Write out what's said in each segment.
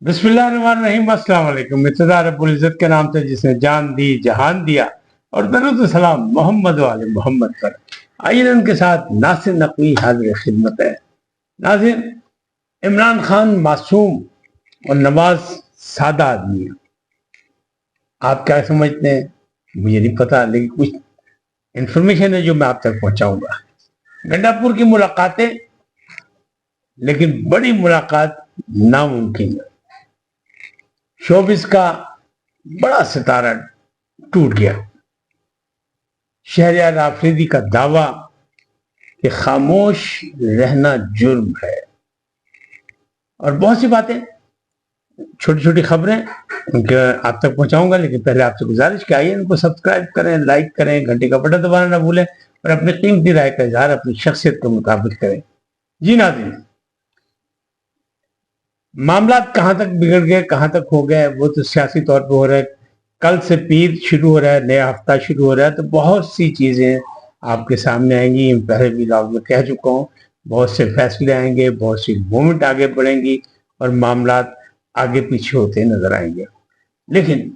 बिस्मिल्लाहिर्रहमानिर्रहीम। अस्सलाम वालेकुम। इब्तिदा रब्बुल इज़्ज़त के नाम से जिसने जान दी जहान दिया, और दरूद सलाम मोहम्मद वाले मोहम्मद पर। आइए उनके साथ नासिर नकवी हाजिर खिदमत है। नासिर, इमरान खान मासूम और नवाज सादा आदमी है। आप क्या समझते हैं मुझे नहीं पता, लेकिन कुछ इंफॉर्मेशन है जो मैं आप तक पहुंचाऊंगा। गंडापुर की मुलाकातें, लेकिन बड़ी मुलाकात नामुमकिन है। शोबिस का बड़ा सितारा टूट गया। शहरयार आफरीदी का दावा कि खामोश रहना जुर्म है, और बहुत सी बातें, छोटी छोटी खबरें उनके आप तक पहुंचाऊंगा। लेकिन पहले आपसे गुजारिश कि आइए इनको सब्सक्राइब करें, लाइक करें, घंटे का बटन दबाना ना भूलें, और अपनी कीमती राय का इजहार अपनी शख्सियत के मुताबिक करें। जी नाज़रीन, मामला कहाँ तक बिगड़ गए, कहाँ तक हो गए, वो तो सियासी तौर पर हो रहा है। कल से पीर शुरू हो रहा है, नया हफ्ता शुरू हो रहा है, तो बहुत सी चीज़ें आपके सामने आएंगी। पहले भी लॉग में कह चुका हूँ, बहुत से फैसले आएंगे, बहुत सी मूवमेंट आगे बढ़ेंगी, और मामला आगे पीछे होते नजर आएंगे। लेकिन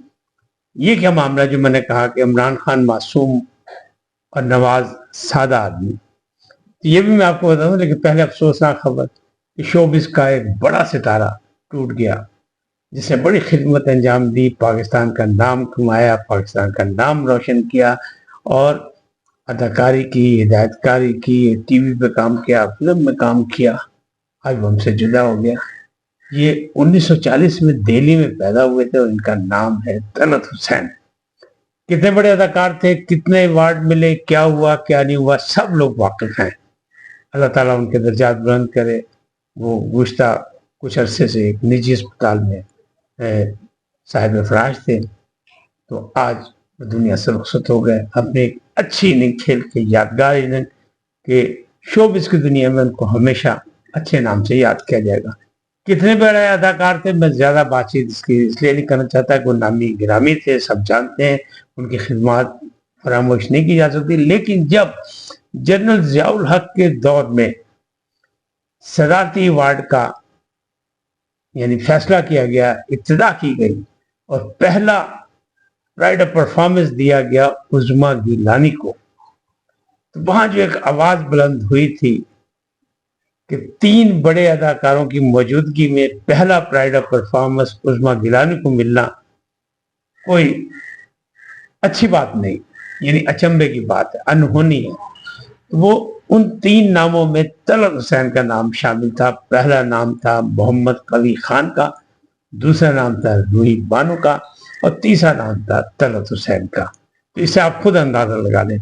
ये क्या मामला जो मैंने कहा कि इमरान खान मासूम और नवाज सादा आदमी, तो ये भी मैं आपको बता दूं। लेकिन पहले अफसोसनाक खबर कि शोबिस का एक बड़ा सितारा टूट गया, जिसने बड़ी खिदमत अंजाम दी, पाकिस्तान का नाम कमाया, पाकिस्तान का नाम रोशन किया, और अदाकारी की, हिदायतकारी की, टीवी पे काम किया, फिल्म में काम किया। आज वो हमसे जुदा हो गया। ये 1940 में दिल्ली में पैदा हुए थे, और इनका नाम है तलत हुसैन। कितने बड़े अदाकार थे, कितने अवार्ड मिले, क्या हुआ क्या नहीं हुआ, सब लोग वाकिफ हैं। अल्लाह ताला उनके दर्जात बुलंद करे। वो गुज़श्ता कुछ अरसे से एक निजी अस्पताल में साहिब फराज थे, तो आज वो दुनिया से रुखसत हो गए। अपने एक अच्छी इनिंग खेल के, यादगार इनिंग के, शोबिस की दुनिया में उनको हमेशा अच्छे नाम से याद किया जाएगा। कितने बड़े अदाकार थे, मैं ज़्यादा बातचीत इसलिए नहीं करना चाहता कि वो नामी गिरामी थे, सब जानते हैं, उनकी खिदमत फरामोश नहीं की जा सकती। लेकिन जब जनरल ज़ियाउल हक के दौर में सदारती अवार्ड का यानी फैसला किया गया, इब्तिदा की गई, और पहला प्राइड ऑफ परफॉर्मेंस दिया गया उज़्मा गिलानी को, तो वहां जो एक आवाज बुलंद हुई थी कि 3 बड़े अदाकारों की मौजूदगी में पहला प्राइड ऑफ परफॉर्मेंस उज़्मा गिलानी को मिलना कोई अच्छी बात नहीं, यानी अचंभे की बात है, अनहोनी है। तो वो उन 3 नामों में तलत हुसैन का नाम शामिल था। पहला नाम था मोहम्मद कवी खान का, दूसरा नाम था रूही बानो का, और तीसरा नाम था तलत हुसैन का। तो इससे आप खुद अंदाजा लगा लें।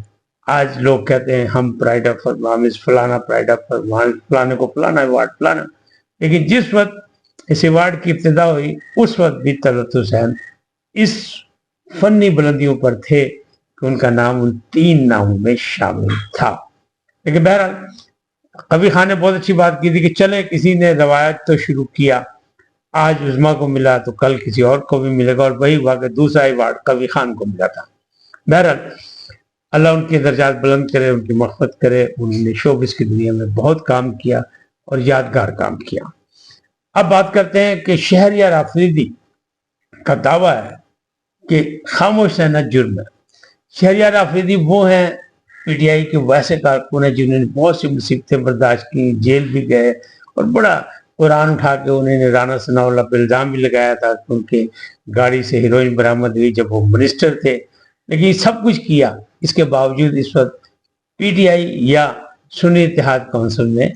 आज लोग कहते हैं हम प्राइड ऑफ परफॉर्मेंस फलाना, प्राइड ऑफ परफॉर्मेंस फलाने को फलाना अवार्ड फलाना, लेकिन जिस वक्त इस अवार्ड की इब्तिदा हुई उस वक्त भी तलत हुसैन इस फनी बुलंदियों पर थे कि उनका नाम उन 3 नामों में शामिल था। लेकिन बहरहाल कबीर खान ने बहुत अच्छी बात की थी कि चले किसी ने रवायत तो शुरू किया, आज उज़्मा को मिला तो कल किसी और को भी मिलेगा, और वही हुआ कि दूसरा अवार्ड कबीर खान को मिला था। बहरहाल अल्लाह उनके दर्जात बुलंद करे, उनकी मग़फ़िरत करे। उन्होंने शोबिस की दुनिया में बहुत काम किया और यादगार काम किया। अब बात करते हैं कि शहरयार आफरीदी का दावा है कि खामोश रहना जुर्म है। शहरयार आफरीदी वो हैं पीटीआई के वैसे कारकुन हैं जिन्होंने बहुत सी मुसीबतें बर्दाश्त की, जेल भी गए, और बड़ा कुरान उठा के उन्होंने राना सनाउल्लाह पर इल्ज़ाम भी लगाया था कि उनके गाड़ी से हीरोइन बरामद हुई जब वो मिनिस्टर थे। लेकिन सब कुछ किया, इसके बावजूद इस वक्त पीटीआई या सुन्नी इत्तेहाद काउंसिल में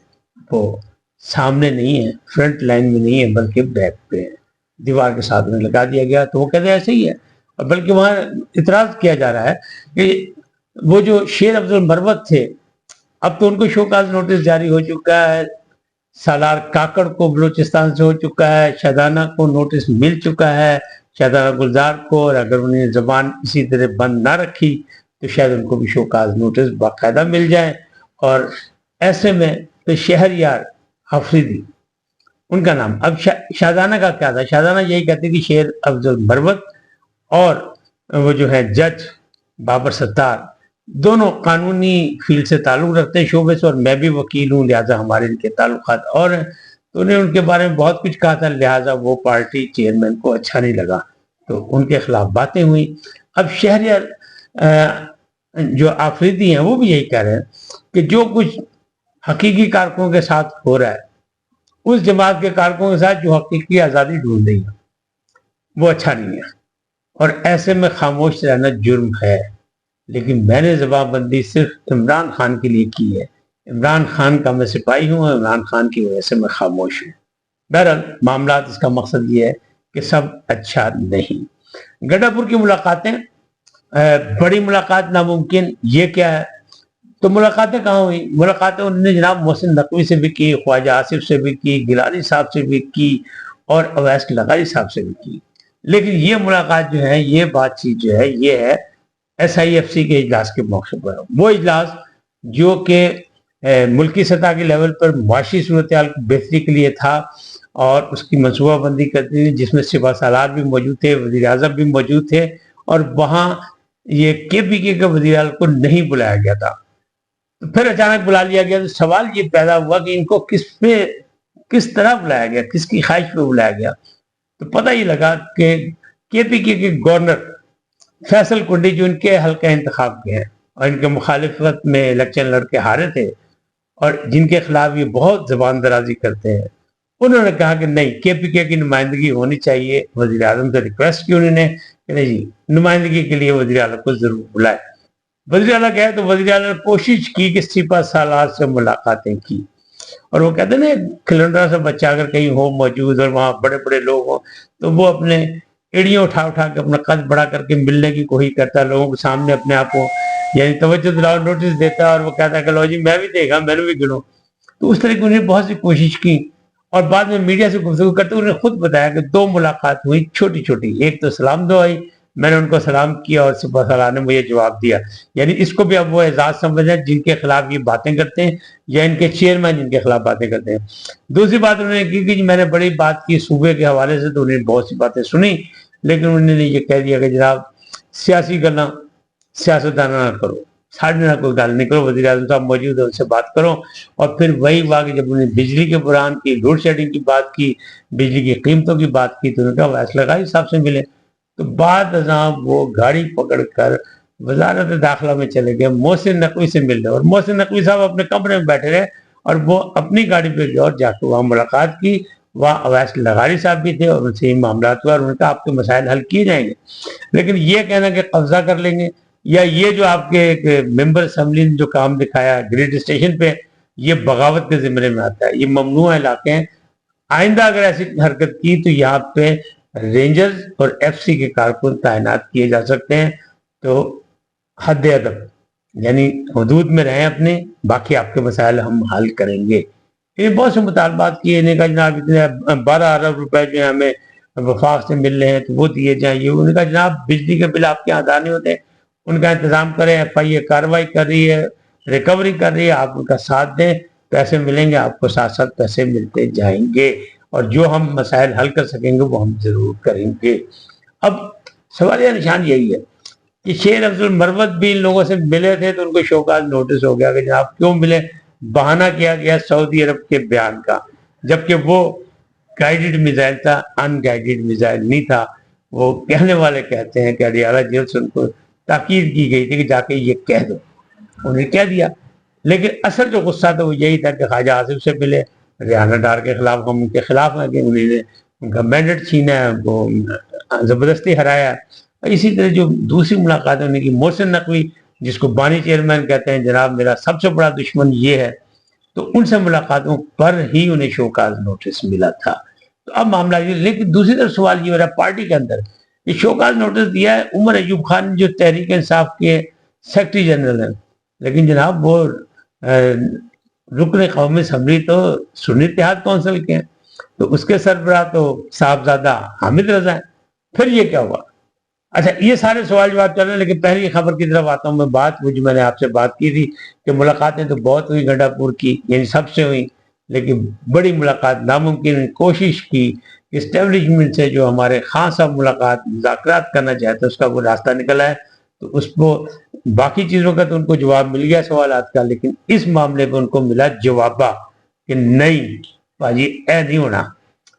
वो सामने नहीं है, फ्रंट लाइन में नहीं है, बल्कि बैक पे है, दीवार के साथ में लगा दिया गया। तो वो कहते हैं ऐसे ही है, और बल्कि वहाँ इतराज़ किया जा रहा है कि वो जो शेर अब्दुल मरवत थे, अब तो उनको शोकाज नोटिस जारी हो चुका है, सालार काकड़ को बलूचिस्तान से हो चुका है, शादाना को नोटिस मिल चुका है, शादाना गुलजार को, और अगर उन्हें जबान इसी तरह बंद ना रखी तो शायद उनको भी शोकाज नोटिस बाकायदा मिल जाए। और ऐसे में तो शहरयार आफरीदी उनका नाम, अब शादाना का क्या था, शादाना यही कहती थी शेर अब्दुल मरवत और वो जो है जज बाबर सत्तार दोनों कानूनी फील्ड से ताल्लुक रखते हैं शोबे से, और मैं भी वकील हूँ, लिहाजा हमारे इनके ताल्लुकात और تو انہیں ان کے بارے میں بہت کچھ کہا تھا، لہٰذا وہ پارٹی چیئرمین کو اچھا نہیں لگا تو ان کے خلاف باتیں ہوئی. اب شہریار جو آفریدی ہیں وہ بھی یہی کہہ رہے ہیں کہ جو کچھ حقیقی کارکنوں کے ساتھ ہو رہا ہے، اس جماعت کے کارکنوں کے ساتھ جو حقیقی آزادی ڈھونڈ رہی ہے، وہ اچھا نہیں ہے، اور ایسے میں خاموش رہنا جرم ہے. لیکن میں نے زبان بندی صرف عمران خان کے لیے کی ہے، عمران خان کا میں سپاہی ہوں اور عمران خان کی وجہ سے میں خاموش ہوں. بہرحال معاملات اس کا مقصد یہ ہے کہ سب اچھا نہیں. گڈھا پور کی ملاقاتیں، بڑی ملاقات ناممکن، یہ کیا ہے؟ تو ملاقاتیں کہاں ہوئی؟ ملاقاتیں انہوں نے جناب محسن نقوی سے بھی کی، خواجہ آصف سے بھی کی، گیلانی صاحب سے بھی کی، اور اویس لغاری صاحب سے بھی کی. لیکن یہ ملاقات جو ہے، یہ بات چیت جو ہے، یہ ہے SIFC کے اجلاس کے موقع پر. وہ اجلاس جو کہ ملکی سطح کے لیول پر معاشی صورتحال کی بہتری کے لیے تھا اور اس کی منصوبہ بندی کرتی تھی، جس میں سپہ سالار بھی موجود تھے، وزیر اعظم بھی موجود تھے، اور وہاں یہ KPK کے وزیر اعظم کو نہیں بلایا گیا تھا. تو پھر اچانک بلا لیا گیا. تو سوال یہ پیدا ہوا کہ ان کو کس طرح بلایا گیا، کس کی خواہش پہ بلایا گیا؟ تو پتہ یہ لگا کہ KPK کے گورنر فیصل کنڈی، جو ان کے حلقہ انتخاب کے ہیں اور ان کے مخالفت میں الیکشن لڑ کے ہارے تھے اور جن کے خلاف یہ بہت زبان درازی کرتے ہیں، انہوں نے کہا کہ نہیں، KPK کی نمائندگی ہونی چاہیے. وزیر اعظم سے ریکویسٹ کی انہوں نے کہ نہیں جی، نمائندگی کے لیے وزیر اعظم کو ضرور بلائے. وزیر اعلیٰ گئے تو وزیر اعلیٰ نے کوشش کی کہ سپہ سالار سے ملاقاتیں کی، اور وہ کہتے ہیں نا، کھلنڈرا سے بچہ اگر کہیں ہو موجود اور وہاں بڑے بڑے لوگ ہوں تو وہ اپنے ایڑیاں اٹھا کے اپنا قد بڑا کر کے ملنے کی کوشش کرتا ہے، لوگوں کے سامنے اپنے آپ کو یعنی توجہ دلاؤ، نوٹس دیتا ہے، اور وہ کہتا ہے کہ لو جی میں بھی دیکھا، میں نے بھی گنو. تو اس طرح کی انہیں بہت سی کوشش کی، اور بعد میں میڈیا سے گفتگو کرتے انہوں نے خود بتایا کہ 2 ملاقات ہوئی چھوٹی چھوٹی. ایک تو سلام دعا آئی، میں نے ان کو سلام کیا اور سپہ سالار نے مجھے جواب دیا. یعنی اس کو بھی اب وہ اعزاز سمجھیں جن کے خلاف یہ باتیں کرتے ہیں، یا ان کے چیئرمین جن کے خلاف باتیں کرتے ہیں. دوسری بات انہوں نے کی کہ میں نے بڑی بات کی صوبے کے حوالے سے، تو انہوں نے بہت سی باتیں سنی، لیکن انہوں نے یہ کہہ دیا کہ جناب سیاسی گلاں سیاستدانہ نہ کرو، ساڑھے نہ کوئی گل نہیں کرو، وزیر اعظم صاحب موجود ہے ان سے بات کرو. اور پھر وہی واقع جب انہوں نے بجلی کے بحران کی، لوڈ شیڈنگ کی بات کی، بجلی کی قیمتوں کی بات کی، تو انہوں نے کہا اویس لغاری صاحب سے ملے. تو بعد ازاں وہ گاڑی پکڑ کر وزارت داخلہ میں چلے گئے، محسن نقوی سے مل رہے، اور محسن نقوی صاحب اپنے کمرے میں بیٹھے رہے اور وہ اپنی گاڑی پہ گئے اور جا کے وہاں ملاقات کی. وہاں اویس لغاری صاحب بھی تھے اور ان سے یہ معاملات ہوا، اور انہوں نے کہا آپ کے مسائل حل کیے جائیں گے. لیکن یہ کہنا کہ قبضہ کر لیں گے، یا یہ جو آپ کے ایک ممبر اسمبلی نے جو کام دکھایا گریڈ اسٹیشن پہ، یہ بغاوت کے زمرے میں آتا ہے. یہ ممنوع علاقے ہیں، آئندہ اگر ایسی حرکت کی تو یہاں پہ رینجرز اور FC کے کارکن تعینات کیے جا سکتے ہیں. تو حد ادب، یعنی حدود میں رہیں اپنے، باقی آپ کے مسائل ہم حل کریں گے. بہت سے مطالبات کیے، انہیں کہا جناب اتنے 12 ارب روپے جو ہیں ہمیں وفاق سے مل رہے ہیں تو وہ دیے جائیں. یہ انہوں نے کہا جناب بجلی کے بل آپ کے ادا نہیں ہوتے، ان کا انتظام کریں، FIA کارروائی کر رہی ہے، ریکوری کر رہی ہے، آپ ان کا ساتھ دیں، پیسے ملیں گے آپ کو، ساتھ ساتھ پیسے ملتے جائیں گے، اور جو ہم مسائل حل کر سکیں گے وہ ہم ضرور کریں گے. اب سوالیہ نشان یہی ہے کہ شیر افضل مروت بھی ان لوگوں سے ملے تھے تو ان کو شوکاز نوٹس ہو گیا کہ جناب کیوں ملے. بہانہ کیا گیا سعودی عرب کے بیان کا، جبکہ وہ گائیڈڈ میزائل تھا، ان گائیڈڈ میزائل نہیں تھا. وہ کہنے والے کہتے ہیں کہ اڈیالہ جیل سے ان کو تاکید کی گئی تھی کہ جا کے یہ کہہ دو، انہوں نے کہہ دیا. لیکن اصل جو غصہ تھا وہ یہی تھا کہ خواجہ آصف سے ملے، ریانہ ڈار کے خلاف، ہم ان کے خلاف ہیں کہ انہوں نے ان کا مینڈیٹ چھینا ہے، ان کو زبردستی ہرایا. اسی طرح جو دوسری ملاقات ہونے کی، محسن نقوی جس کو بانی چیئرمین کہتے ہیں، جناب میرا سب سے بڑا دشمن یہ ہے، تو ان سے ملاقاتوں پر ہی انہیں شوکاز نوٹس ملا تھا. تو اب معاملہ یہ، لیکن دوسری طرف سوال یہ ہو رہا ہے پارٹی کے اندر، یہ شوکاز نوٹس دیا ہے عمر ایوب خان جو تحریک انصاف کے سیکرٹری جنرل ہیں، لیکن جناب وہ رکن قومی اسمبلی تو سنی اتحاد کونسل کے ہیں، تو اس کے سربراہ تو صاحبزادہ حامد رضا ہیں. پھر یہ کیا ہوا؟ اچھا، یہ سارے سوال جواب چل رہے ہیں، لیکن پہلی خبر کی طرف آتا ہوں میں. بات وہ جو میں نے آپ سے بات کی تھی کہ ملاقاتیں تو بہت ہوئی گڈھا پور کی، یعنی سب سے ہوئی، لیکن بڑی ملاقات ناممکن. کوشش کی اسٹیبلشمنٹ سے جو ہمارے خان صاحب ملاقات مذاکرات کرنا چاہتے اس کا وہ راستہ نکلا ہے، تو اس کو باقی چیزوں کا تو ان کو جواب مل گیا سوالات کا، لیکن اس معاملے پہ ان کو ملا جوابہ کہ نہیں، भाजी ए नहीं होना,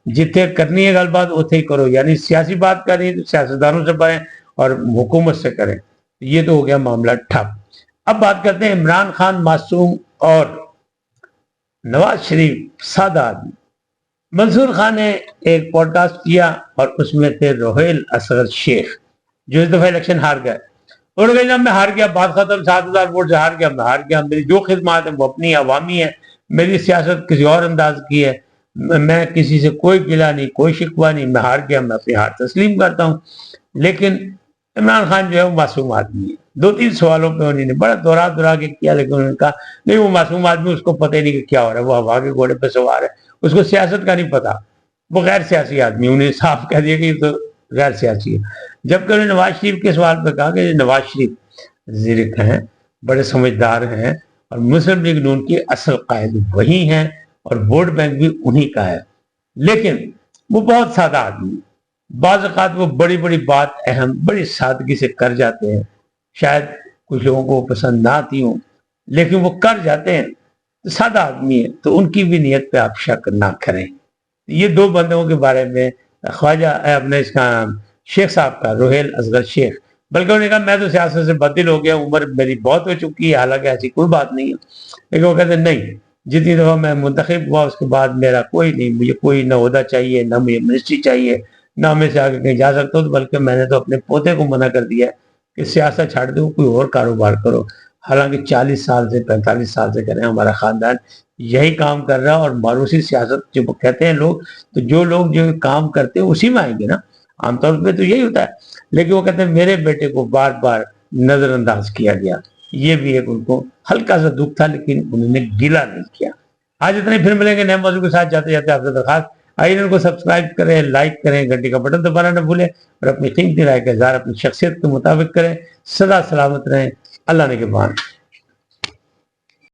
जिथे करनी है गलबात उथे ही करो, यानी सियासी बात करें तो सियासतदानों से करें और हुकूमत से करें। ये तो हो गया मामला ठप। अब बात करते हैं इमरान खान मासूम और नवाज शरीफ सादा आदमी। मंसूर खान ने एक पॉडकास्ट किया और उसमें थे रोहेल असगर शेख, जो इस दफा इलेक्शन हार गए। और कहा मैं हार गया, बात खत्म, 7,000 वोट से हार गया, मैं हार गया, मेरी जो खिदमत है वो अपनी अवामी है, मेरी सियासत किसी और अंदाज की है, मैं किसी से कोई गिला नहीं, कोई शिकवा नहीं, मैं हार गया, मैं अपनी हार तस्लीम करता हूँ। लेकिन इमरान खान जो है वो मासूम आदमी है। 2-3 सवालों पे उन्होंने बड़ा दोहरा दोहरा के किया, लेकिन उन्होंने कहा नहीं वो मासूम आदमी, उसको पता ही नहीं कि क्या हो रहा है, वो हवा के घोड़े पे सवार है, उसको सियासत का नहीं पता, वो गैर सियासी आदमी। उन्हें साफ कह दिया कि ये तो गैर सियासी है। जबकि उन्होंने नवाज शरीफ के सवाल पर कहा कि नवाज शरीफ ज़िरक हैं, बड़े समझदार हैं और मुस्लिम लीग नून की असल कायद वही हैं और वोट बैंक भी उन्हीं का है। लेकिन वो बहुत सादा आदमी, बाज़ औक़ात वो बड़ी बड़ी बात अहम बड़ी सादगी से कर जाते हैं, शायद कुछ लोगों को पसंद ना आती हो, लेकिन वो कर जाते हैं। तो सादा आदमी है, तो उनकी भी नीयत पे आप शक ना करें। ये दो बंदों के बारे में ख्वाजा अपने इसका शेख साहब का, रोहेल असगर शेख, बल्कि उन्होंने कहा मैं तो सियासत से बददिल हो गया, उम्र मेरी बहुत हो चुकी है, हालांकि ऐसी कोई बात नहीं है। लेकिन वो कहते नहीं, जितनी दफ़ा मैं मुंतखब हुआ उसके बाद मेरा कोई नहीं, मुझे कोई ना ओहदा चाहिए, ना मुझे मिनिस्ट्री चाहिए, ना मैं से आगे कहीं जा सकता हूँ, बल्कि मैंने तो अपने पोते को मना कर दिया है कि सियासत छाड़ दो, कोई और कारोबार करो। हालांकि 40 साल से 45 साल से करें हमारा खानदान यही काम कर रहा है, और मारूसी सियासत जो कहते हैं लोग, तो जो लोग जो काम करते हैं उसी में आएंगे ना, आमतौर पर तो यही होता है। लेकिन वो कहते हैं मेरे बेटे को बार बार नजरअंदाज किया गया, ये भी एक उनको हल्का सा दुख था, लेकिन उन्होंने गिला नहीं किया। आज इतने, फिर मिलेंगे नए मौजूद के साथ। जाते जाते आपसे दरखास्त, आइए इनको सब्सक्राइब करें, लाइक करें, घंटी का बटन दबाना न भूलें और अपनी कीमती राय का इज़हार अपनी शख्सियत के मुताबिक करें। सदा सलामत रहें, अल्लाह ने के बाद।